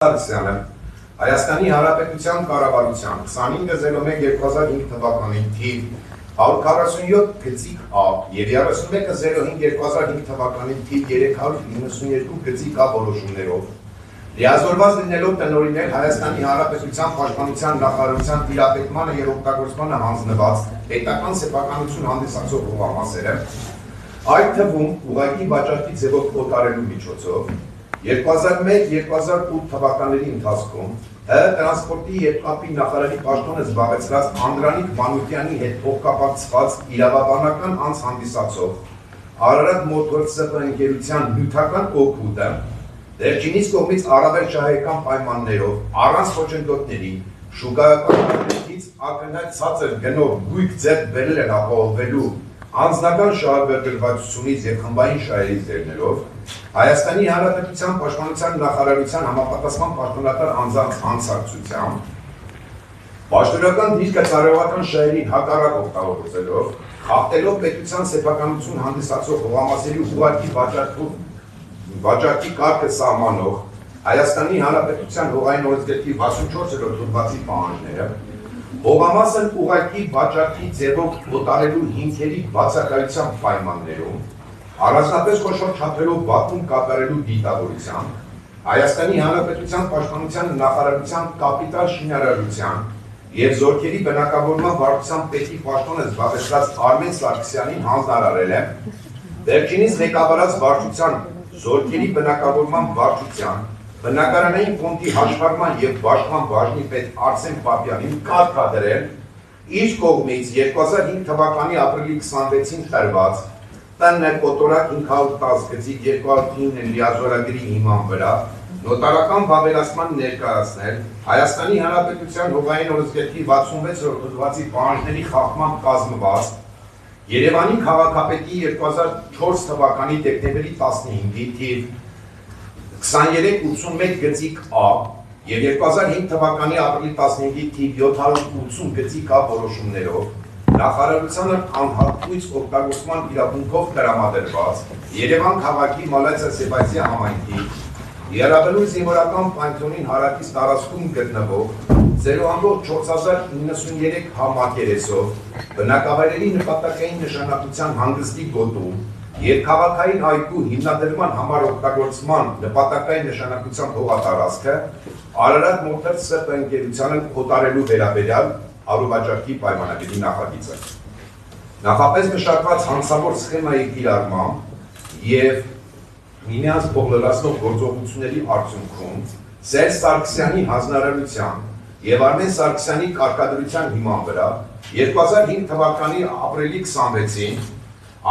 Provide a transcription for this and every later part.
Սարսյանը Հայաստանի Հանրապետության կառավարության 25.01.2005 թվականի թիվ 147 գծիկ A և 31.05.2005 թվականի թիվ 392 գծիկ A որոշումներով լիազորված լինելով տնօրինել Հայաստանի Հանրապետության Պաշտպանության նախարարության տիրապետմանը և օգտագործմանը հանձնված պետական սեփականություն հանդիսացող ուղղամասերը, այդ թվում ուղղակի վաճառքի ձևով օտարելու միջոցով 2001-2008 թվականների ընթացքում տրանսպորտի և կապի նախարարի պաշտոնը զբաղեցրած Անդրանիկ Մանուկյանի հետ փոխկապակցված իրավաբանական անձ հանդիսացող Արարատ Մոտոր ՍՊ ընկերության նյութական օգուտը վերջինիս կողմից առավել շահեկան պայմաններով առանց խոչընդոտների շուկայական հարթակից ակնհայտ ցածր գնով գույք ձեռք բերել են ապահովելու անձնական շահագրգռվածությունից և խմբային շահերից դերներով Հայաստանի Հանրապետության Պաշտպանության նախարարության համապատասխան պաշտոնատար անձանց անցակցությամբ պաշտոնական դիրքը ծառայողական շահերին հակառակ օգտագործելով, խախտելով պետության սեփականություն հանդիսացող ուղղամասերի ուղղակի վաճառքի կարգը սահմանող Հայաստանի Հանրապետության հողային օրենսգրքի 64-րդ հոդվածի պահանջները, հողամասն ուղղակի վաճառքի ձևով օտարելու հիմքերի բացակայության պայմաններում առանձնապես խոշոր չափերով Բաքվում կատարելու դիտավորությամբ, Հայաստանի Հանրապետության Պաշտպանության նախարարության կապիտալ շինարարության և զորքերի բնակավորման վարչության պետի պաշտոնը զբաղեցրած Արմեն Սարգսյանին հանձնարարել է վերջինիս ղեկավարած վարչության զորքերի բնակավորման վարչության բնակարանային ֆոնդի հաշվառման և բաշխման բաժնի պետ Արսեն Պապյանին կարգադրել իր կողմից 2005 թվականի ապրիլի 26-ին տրված ՏՆ կոտորակ 510 գծիկ 209 լիազորագրի հիման վրա նոտարական վավերացման ներկայացնել Հայաստանի Հանրապետության հողային օրենսգրքի 66-րդ հոդվածի պահանջների խախտմամբ կազմված Երևանի քաղաքապետի 2004 թվականի դեկտեմբերի 15-ի թիվ 2381 գծիկ A և 2005 թվականի ապրիլի 15-ի թիվ 780 գծիկ A որոշումներով նախարարությանը անհատույց օգտագործման իրավունքով տրամադրված Երևան քաղաքի Մալացիա Սեբաստիա համայնքի Եռաբլույր զինվորական պանթեոնին հարակից տարածքում գտնվող 0.4093 համակերեսով բնակավայրերի նպատակային նշանակության հանգստի գոտում և քաղաքային այգու հիմնադրման համար օգտագործման նպատակային նշանակության հողատարածքը Արարատ Մոտոր ՍՊ ընկերությանը օտարելու վերաբերյալ առուվաճառքի պայմանագրի նախագիծը։ Նախապես մշակված հանցավոր սխեմայի կիրառմամբ և միմյանց փոխլրացնող գործողությունների արդյունքում Սերժ Սարգսյանի հանձնարարությամբ և Արմեն Սարգսյանի կարգադրության հիման վրա 2005 թվականի ապրիլի 26-ին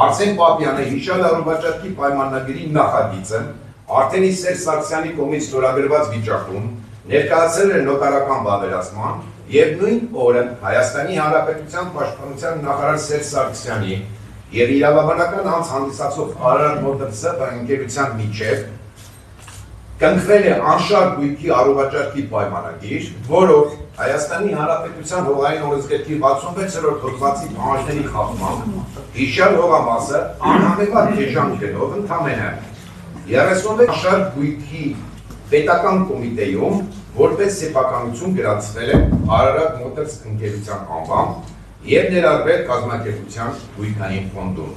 Արսեն Պապյանը հիշյալ առուվաճառքի պայմանագրի նախագիծը արդեն իսկ Սերժ Սարգսյանի կողմից ստորագրված վիճակում ներկայացրել է նոտարական վավերացման և նույն օրը Հայաստանի Հանրապետության Պաշտպանության նախարար Սերժ Սարգսյանի և իրավաբանական անձ հանդիսացող Արարատ Մոտոր ՍՊ ընկերության միջև կնքվել է անշարժ գույքի առուվաճառքի պայմանագիր, որով Հայաստանի Հանրապետության հողային օրենսգրքի 66-րդ հոդվածի պահանջների խախտմամբ հիշյալ հողամասը անհամեմատ էժան գնով ընդամենը 36 անշարժ գույքի պետական կոմիտեում որպես սեփականություն գրանցվել է Արարատ Մոտոր ընկերության անվամբ և ներառվել կազմակերպության գույքային ֆոնդում։